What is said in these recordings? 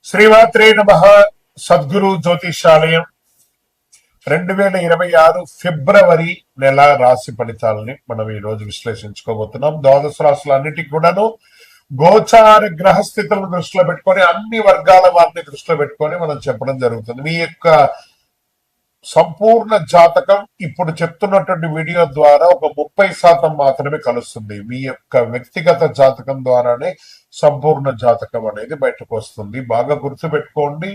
శ్రీమాత్రే నమః. సద్గురు జ్యోతిషాలయం 2026 ఫిబ్రవరి నెల రాశి ఫలితాలని మనం ఈ రోజు విశ్లేషించుకోబోతున్నాం. ద్వాదశ రాశులన్నిటికీ కూడాను గోచార గ్రహస్థితులను దృష్టిలో పెట్టుకొని అన్ని వర్గాల వారిని దృష్టిలో పెట్టుకొని మనం చెప్పడం జరుగుతుంది. మీ యొక్క సంపూర్ణ జాతకం ఇప్పుడు చెప్తున్నటువంటి వీడియో ద్వారా ఒక 30% మాత్రమే కలుస్తుంది. మీ యొక్క వ్యక్తిగత జాతకం ద్వారానే సంపూర్ణ జాతకం అనేది బయటకు వస్తుంది. బాగా గుర్తుపెట్టుకోండి,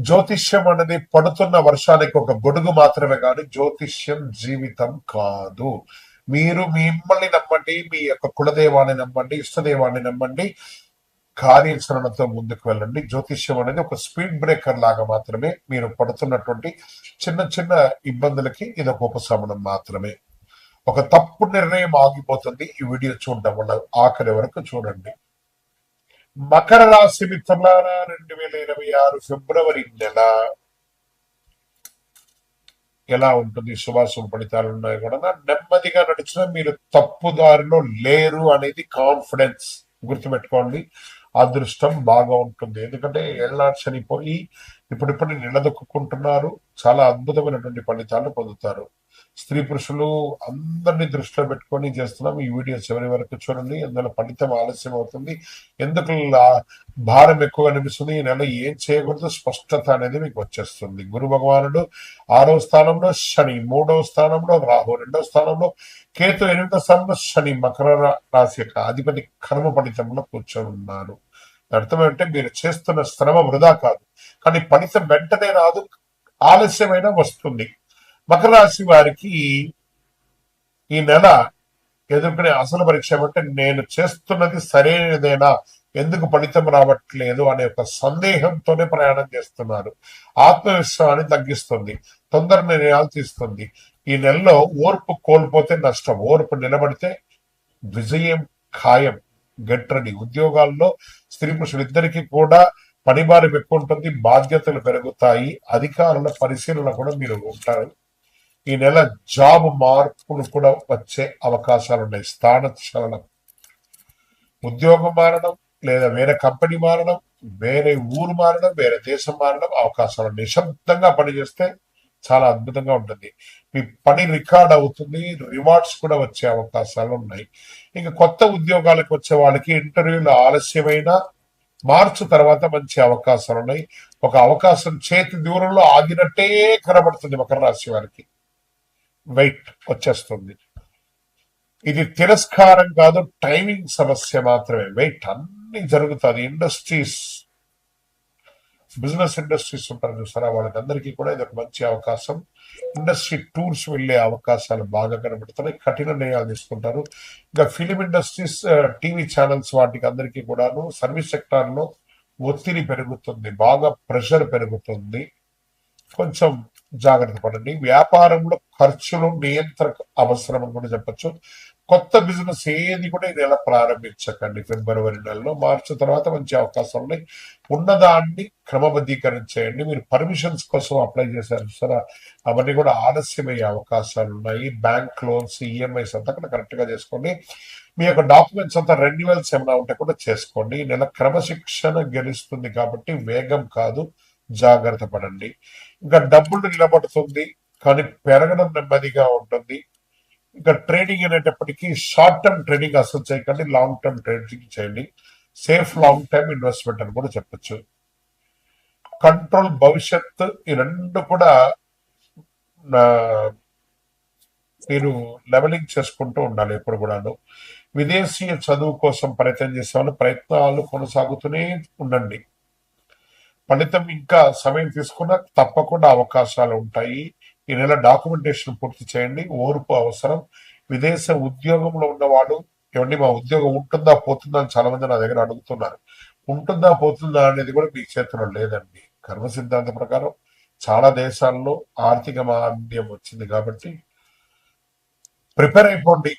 జ్యోతిష్యం అనేది పడుతున్న వర్షానికి ఒక గొడుగు మాత్రమే, కానీ జ్యోతిష్యం జీవితం కాదు. మీరు మిమ్మల్ని నమ్మండి, మీ యొక్క కులదేవాన్ని నమ్మండి, ఇష్టదేవాన్ని నమ్మండి, కార్యాచరణతో ముందుకు వెళ్ళండి. జ్యోతిష్యం అనేది ఒక స్పీడ్ బ్రేకర్ లాగా మాత్రమే. మీరు పడుతున్నటువంటి చిన్న చిన్న ఇబ్బందులకి ఇది ఒక ఉపశమనం మాత్రమే. ఒక తప్పు నిర్ణయం ఆగిపోతుంది ఈ వీడియో చూడడం వల్ల. ఆఖరి వరకు చూడండి. మకర రాశి మిత్రులారా, 2026 ఫిబ్రవరి నెల ఎలా ఉంటుంది, శుభాశుభ ఫలితాలు ఉన్నాయి కూడా. నెమ్మదిగా నడిచిన మీరు తప్పుదారిలో లేరు అనేది కాన్ఫిడెన్స్. గుర్తుపెట్టుకోండి, అదృష్టం బాగా ఉంటుంది. ఎందుకంటే ఏళ్ళనాడు చనిపోయి ఇప్పుడిప్పుడు నిలదొక్కుంటున్నారు. చాలా అద్భుతమైనటువంటి ఫలితాలు పొందుతారు. స్త్రీ పురుషులు అందరినీ దృష్టిలో పెట్టుకొని చేస్తున్నాం. ఈ వీడియో చివరి వరకు చూడండి. అందులో ఫలితం ఆలస్యం అవుతుంది. ఎందుకు భారం ఎక్కువ అనిపిస్తుంది, ఈ నెల ఏం చేయకూడదు స్పష్టత అనేది మీకు వచ్చేస్తుంది. గురు భగవానుడు 6వ స్థానంలో, శని 3వ స్థానంలో, రాహు 2వ స్థానంలో, కేతు 8వ స్థానంలో, శని మకర రాశి యొక్క అధిపతి కర్మ ఫలితంలో కూర్చొని ఉన్నారు. అర్థం ఏంటంటే మీరు చేస్తున్న శ్రమ వృధా కాదు, కానీ ఫలితం వెంటనే రాదు, ఆలస్యమైన వస్తుంది. మకర రాశి వారికి ఈ నెల ఎదుర్కొనే అసలు పరీక్ష ఏమంటే, నేను చేస్తున్నది సరైనదేనా, ఎందుకు ఫలితం రావట్లేదు అనే ఒక సందేహంతోనే ప్రయాణం చేస్తున్నారు. ఆత్మవిశ్వాసాన్ని తగ్గిస్తుంది, తొందర నిర్ణయాలు తీస్తుంది. ఈ నెలలో ఓర్పు కోల్పోతే నష్టం, ఓర్పు నిలబడితే విజయం ఖాయం. Get ready. ఉద్యోగాల్లో స్త్రీ పురుషులు ఇద్దరికి కూడా పని భారం ఎక్కువ ఉంటుంది, బాధ్యతలు పెరుగుతాయి, అధికారుల పరిశీలన కూడా మీరు ఉంటారు. ఈ నెల జాబ్ మార్పులు కూడా వచ్చే అవకాశాలు ఉన్నాయి. స్థానచలనం, ఉద్యోగం మారడం, లేదా వేరే కంపెనీ మారడం, వేరే ఊరు మారడం, వేరే దేశం మారడం అవకాశాలు. నిశ్శబ్దంగా పనిచేస్తే చాలా అద్భుతంగా ఉంటుంది. మీ పని రికార్డ్ అవుతుంది, రివార్డ్స్ కూడా వచ్చే అవకాశాలు ఉన్నాయి. ఇంకా కొత్త ఉద్యోగాలకు వచ్చే వాళ్ళకి ఇంటర్వ్యూలు ఆలస్యమైన మార్చి తర్వాత మంచి అవకాశాలు ఉన్నాయి. ఒక అవకాశం చేతి దూరంలో ఆగినట్టే కనబడుతుంది మకర రాశి వారికి. వెయిట్ వచ్చేస్తుంది. ఇది తిరస్కారం కాదు, టైమింగ్ సమస్య మాత్రమే. వెయిట్, అన్ని జరుగుతుంది. ఇండస్ట్రీస్, బిజినెస్ ఇండస్ట్రీస్ ఉంటారు చూసారా, వాళ్ళకందరికీ కూడా ఇది ఒక మంచి అవకాశం. ఇండస్ట్రీ టూర్స్ వెళ్లే అవకాశాలు బాగా కనబడుతున్నాయి. కఠిన నిర్ణయాలు తీసుకుంటారు. ఇంకా ఫిలిం ఇండస్ట్రీస్, టీవీ ఛానల్స్, వాటికి అందరికీ కూడాను సర్వీస్ సెక్టార్ లో ఒత్తిడి పెరుగుతుంది, బాగా ప్రెషర్ పెరుగుతుంది. కొంచెం జాగ్రత్త పడండి. వ్యాపారంలో ఖర్చులు నియంత్రణ అవసరం అని కూడా చెప్పచ్చు. కొత్త బిజినెస్ ఏది కూడా ఈ నెల ప్రారంభించకండి. ఫిబ్రవరి నెలలో, మార్చి తర్వాత మంచి అవకాశాలు ఉన్నాయి. ఉన్నదాన్ని క్రమబద్ధీకరించేయండి. మీరు పర్మిషన్స్ కోసం అప్లై చేశారు సరే, అవన్నీ కూడా ఆలస్యమయ్యే అవకాశాలు ఉన్నాయి. బ్యాంక్ లోన్స్, ఈఎంఐస్ అంతా కూడా కరెక్ట్ గా చేసుకోండి. మీ యొక్క డాక్యుమెంట్స్ అంతా రెన్యువల్స్ ఏమైనా ఉంటే కూడా చేసుకోండి. ఈ నెల క్రమశిక్షణ గెలుస్తుంది కాబట్టి వేగం కాదు, జాగ్రత్త పడండి. ఇంకా డబ్బులు నిలబడుతుంది, కానీ పెరగడం నెమ్మదిగా ఉంటుంది. ఇంకా ట్రేడింగ్ అనేటప్పటికీ షార్ట్ టర్మ్ ట్రేడింగ్ అసలు చేయకండి, లాంగ్ టర్మ్ ట్రేడింగ్ చేయండి. సేఫ్ లాంగ్ టర్మ్ ఇన్వెస్ట్మెంట్ అని కూడా చెప్పచ్చు. కంట్రోల్, భవిష్యత్, ఈ రెండు కూడా మీరు లెవెలింగ్ చేసుకుంటూ ఉండాలి ఎప్పుడు కూడాను. విదేశీయ చదువు కోసం ప్రయత్నం చేసే వాళ్ళు ప్రయత్నాలు కొనసాగుతూనే ఉండండి. ఫలితం ఇంకా సమయం తీసుకున్నా తప్పకుండా అవకాశాలు ఉంటాయి. ఈ నెల డాక్యుమెంటేషన్ పూర్తి చేయండి. ఓర్పు అవసరం. విదేశ ఉద్యోగంలో ఉన్నవాడు, ఏమండి మా ఉద్యోగం ఉంటుందా పోతుందా అని చాలా మంది నా దగ్గర అడుగుతున్నారు. ఉంటుందా పోతుందా అనేది కూడా మీ చేతిలో లేదండి. కర్మ సిద్ధాంతం ప్రకారం చాలా దేశాల్లో ఆర్థిక మాంద్యం వచ్చింది కాబట్టి ప్రిపేర్ అయిపోండి.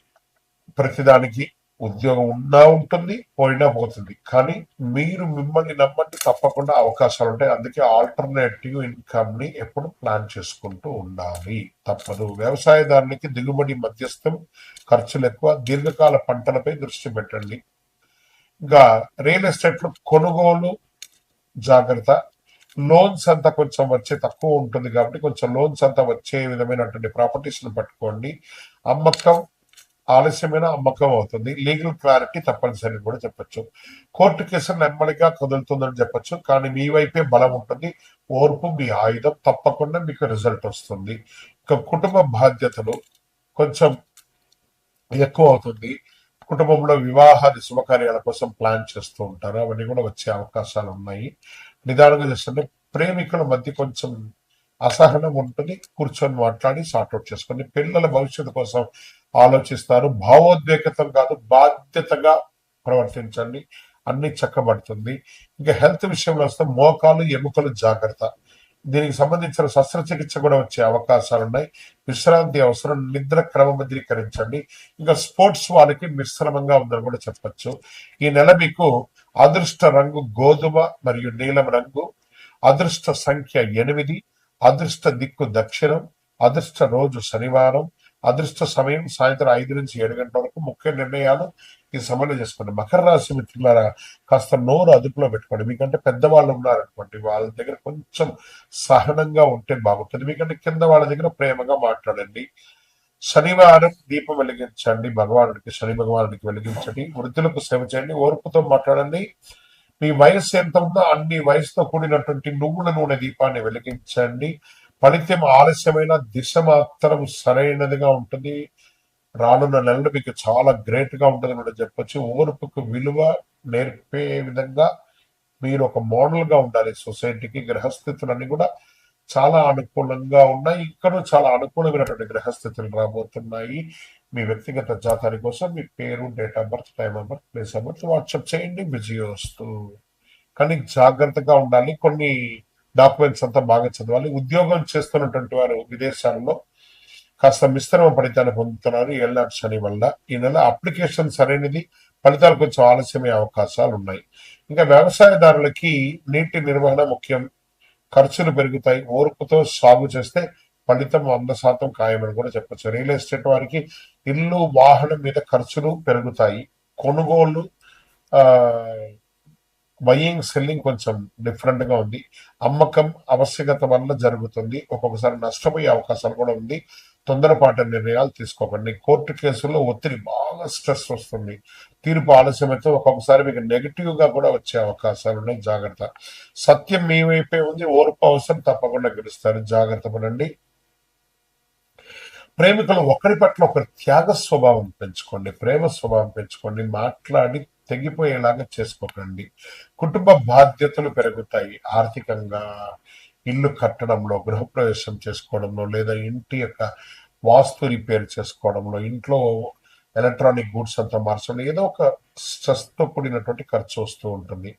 ప్రతిదానికి ఉద్యోగం ఉన్నా ఉంటుంది, పోయినా పోతుంది, కానీ మీరు మిమ్మల్ని నమ్మండి, తప్పకుండా అవకాశాలు ఉంటాయి. అందుకే ఆల్టర్నేటివ్ ఇన్కమ్ ని ఎప్పుడు ప్లాన్ చేసుకుంటూ ఉండాలి, తప్పదు. వ్యవసాయదారునికి దిగుబడి మధ్యస్థం, ఖర్చులు ఎక్కువ, దీర్ఘకాల పంటలపై దృష్టి పెట్టండి. ఇంకా రియల్ ఎస్టేట్ లో కొనుగోలు జాగ్రత్త. లోన్స్ అంతా కొంచెం వచ్చే తక్కువ ఉంటుంది కాబట్టి కొంచెం లోన్స్ అంతా వచ్చే విధమైనటువంటి ప్రాపర్టీస్ ను పట్టుకోండి. అమ్మకం ఆలస్యమైన అమ్మకం అవుతుంది. లీగల్ క్లారిటీ తప్పనిసరి కూడా చెప్పొచ్చు. కోర్టు కేసులు నెమ్మదిగా కదులుతుందని చెప్పొచ్చు, కానీ మీ వైపే బలం ఉంటుంది. ఓర్పు మీ ఆయుధం, తప్పకుండా మీకు రిజల్ట్ వస్తుంది. ఇక కుటుంబ బాధ్యతలు కొంచెం ఎక్కువ అవుతుంది. కుటుంబంలో వివాహాది శుభకార్యాల కోసం ప్లాన్ చేస్తూ ఉంటారు, అవన్నీ కూడా వచ్చే అవకాశాలు ఉన్నాయి. నిదానంగా చేస్తుంటే ప్రేమికుల మధ్య కొంచెం అసహనం ఉంటుంది. కూర్చొని మాట్లాడి సార్ట్అవుట్ చేసుకోండి. పిల్లల భవిష్యత్తు కోసం ఆలోచిస్తారు. భావోద్వేగతం కాదు, బాధ్యతగా ప్రవర్తించండి, అన్ని చక్కబడుతుంది. ఇంకా హెల్త్ విషయంలో వస్తే మోకాలు ఎముకలు జాగ్రత్త. దీనికి సంబంధించిన శస్త్రచికిత్స కూడా వచ్చే అవకాశాలు ఉన్నాయి. విశ్రాంతి అవసరం, నిద్ర క్రమబద్ధీకరించండి. ఇంకా స్పోర్ట్స్ వాళ్ళకి మిశ్రమంగా ఉందని కూడా చెప్పచ్చు. ఈ నెల మీకు అదృష్ట రంగు గోధుమ మరియు నీలం రంగు, అదృష్ట సంఖ్య 8, అదృష్ట దిక్కు దక్షిణం, అదృష్ట రోజు శనివారం, అదృష్ట సమయం సాయంత్రం 5 నుంచి 7 గంటల వరకు. ముఖ్య నిర్ణయాలు ఈ సమయంలో చేసుకోండి. మకర రాశి మిత్రులారా, కాస్త నోరు అదుపులో పెట్టుకోండి. మీకంటే పెద్దవాళ్ళు ఉన్నారనుకోండి, వాళ్ళ దగ్గర కొంచెం సహనంగా ఉంటే బాగుంటుంది. మీకంటే కింద వాళ్ళ దగ్గర ప్రేమగా మాట్లాడండి. శనివారం దీపం వెలిగించండి, భగవానుడికి, శని భగవానుడికి వెలిగించండి. వృద్ధులకు సేవ చేయండి, ఓర్పుతో మాట్లాడండి. మీ వయసు ఎంత ఉందో అన్ని వయసుతో కూడినటువంటి నువ్వుల నూనె దీపాన్ని వెలిగించండి. ఫలితం ఆలస్యమైన దిశ మాత్రం సరైనదిగా ఉంటుంది. రానున్న నెలలు మీకు చాలా గ్రేట్ గా ఉంటుందని కూడా చెప్పొచ్చు. ఓర్పుకు విలువ నేర్పే విధంగా మీరు ఒక మోడల్ గా ఉండాలి సొసైటీకి. గ్రహస్థితులన్నీ కూడా చాలా అనుకూలంగా ఉన్నాయి. ఇక్కడ చాలా అనుకూలమైనటువంటి గ్రహస్థితులు రాబోతున్నాయి. మీ వ్యక్తిగత జాతకాల కోసం మీ పేరు, date of birth, time of birth, place of birth WhatsApp చేయండి. విజయం వస్తూ, కానీ జాగ్రత్తగా ఉండాలి. కొన్ని డాక్యుమెంట్స్ అంతా బాగా చదవాలి. ఉద్యోగం చేస్తున్నటువంటి వారు విదేశాల్లో కాస్త మిశ్రమ ఫలితాన్ని పొందుతున్నారు ఏళ్ళనాటి శని వల్ల. ఈ నెల అప్లికేషన్ సరైనది, ఫలితాలు కొంచెం ఆలస్యమయ్యే అవకాశాలు ఉన్నాయి. ఇంకా వ్యవసాయదారులకి నీటి నిర్వహణ ముఖ్యం. ఖర్చులు పెరుగుతాయి. ఓర్పుతో సాగు చేస్తే ఫలితం 100% ఖాయమని కూడా చెప్పచ్చు. రియల్ ఎస్టేట్ వారికి ఇల్లు, వాహనం మీద ఖర్చులు పెరుగుతాయి. కొనుగోళ్లు, ఆ బయింగ్ సెల్లింగ్ కొంచెం డిఫరెంట్ గా ఉంది. అమ్మకం ఆవశ్యకత వల్ల జరుగుతుంది. ఒక్కొక్కసారి నష్టపోయే అవకాశాలు కూడా ఉంది. తొందరపాటు నిర్ణయాలు తీసుకోకండి. కోర్టు కేసుల్లో ఒత్తిడి, బాగా స్ట్రెస్ వస్తుంది. తీర్పు ఆలస్యమైతే ఒక్కొక్కసారి మీకు నెగిటివ్ గా కూడా వచ్చే అవకాశాలు ఉన్నాయి. జాగ్రత్త. సత్యం మీ వైపే ఉంది. ఓర్పు అవసరం, తప్పకుండా గెలుస్తారు. జాగ్రత్త పడండి. ప్రేమికులు ఒకరి పట్ల ఒకరి త్యాగ స్వభావం పెంచుకోండి, ప్రేమ స్వభావం పెంచుకోండి. మాట్లాడి తెగిపోయేలాగా చేసుకోకండి. కుటుంబ బాధ్యతలు పెరుగుతాయి. ఆర్థికంగా ఇల్లు కట్టడంలో, గృహప్రవేశం చేసుకోవడంలో, లేదా ఇంటి యొక్క వాస్తు రిపేర్ చేసుకోవడంలో, ఇంట్లో ఎలక్ట్రానిక్ గూడ్స్ అంతా మార్చడం, ఏదో ఒక స్ట్రెస్ తో కూడినటువంటి ఖర్చు వస్తూ ఉంటుంది.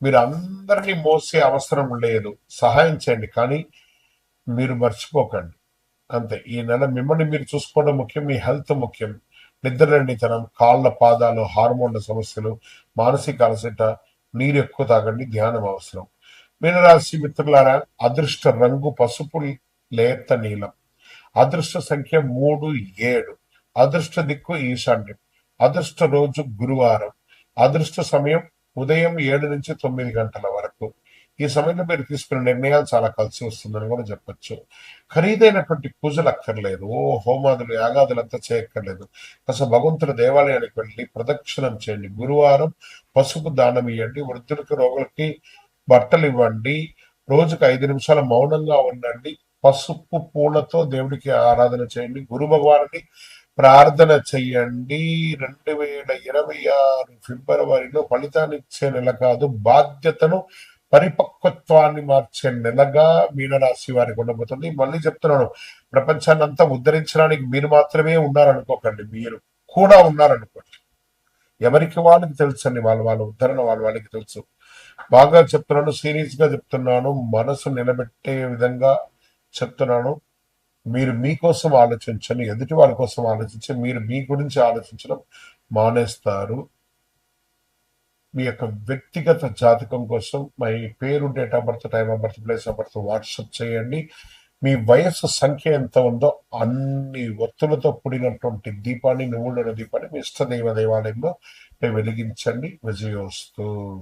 మీరు అందరినీ మోసే అవసరం లేదు. సహాయం చేయండి, కానీ మీరు మర్చిపోకండి. అంతే. ఈ నెల మిమ్మల్ని మీరు చూసుకోవడం ముఖ్యం. మీ హెల్త్ ముఖ్యం. నిద్రలేనితనం, కాళ్ళ పాదాలు, హార్మోన్ల సమస్యలు, మానసిక అలసట, నీరు ఎక్కువ తాగండి, ధ్యానం అవసరం. మీనరాశి మిత్రులారా, అదృష్ట రంగు పసుపు లేత నీలం, అదృష్ట సంఖ్య 3, 7, అదృష్ట దిక్కు ఈశాన్యం, అదృష్ట రోజు గురువారం, అదృష్ట సమయం ఉదయం 7 నుంచి 9 గంటల వరకు. ఈ సమయంలో మీరు తీసుకున్న నిర్ణయాలు చాలా కలిసి వస్తుందని కూడా చెప్పొచ్చు. ఖరీదైనటువంటి పూజలు అక్కర్లేదు. హోమాదులు, యాగాదులు అంతా చేయక్కర్లేదు. అసలు భగవంతుల దేవాలయానికి వెళ్ళి ప్రదక్షిణం చేయండి. గురువారం పసుపు దానం ఇవ్వండి. వృద్ధులకి, రోగులకి బట్టలు ఇవ్వండి. రోజుకు 5 నిమిషాలు మౌనంగా ఉండండి. పసుపు పూలతో దేవుడికి ఆరాధన చేయండి. గురు భగవానుని ప్రార్థన చెయ్యండి. 2026 ఫిబ్రవరిలో ఫలితాన్ని ఇచ్చే నెల కాదు, బాధ్యతను, పరిపక్వత్వాన్ని మార్చే నెలగా మీనరాశి వారికి ఉండబోతుంది. మళ్ళీ చెప్తున్నాను, ప్రపంచాన్ని అంతా ఉద్ధరించడానికి మీరు మాత్రమే ఉన్నారనుకోకండి, మీరు కూడా ఉన్నారనుకోండి. ఎవరికి వాళ్ళకి తెలుసండి, వాళ్ళ ఉద్ధరణ వాళ్ళకి తెలుసు. బాగా చెప్తున్నాను, సీరియస్ గా చెప్తున్నాను, మనసు నిలబెట్టే విధంగా చెప్తున్నాను. మీరు మీకోసం ఆలోచించండి, ఎదుటి వాళ్ళ కోసం ఆలోచించి మీరు మీ గురించి ఆలోచించడం మానేస్తారు. మీ యొక్క వ్యక్తిగత జాతకం కోసం మీ పేరు, date of birth, time of birth, place of birth WhatsApp చేయండి. మీ వయస్సు సంఖ్య ఎంత ఉందో అన్ని ఒత్తులతో కూడినటువంటి దీపాన్ని, నువ్వుల దీపాన్ని మీ ఇష్టదైవ దేవాలయంలో వెలిగించండి. విజయోస్తు.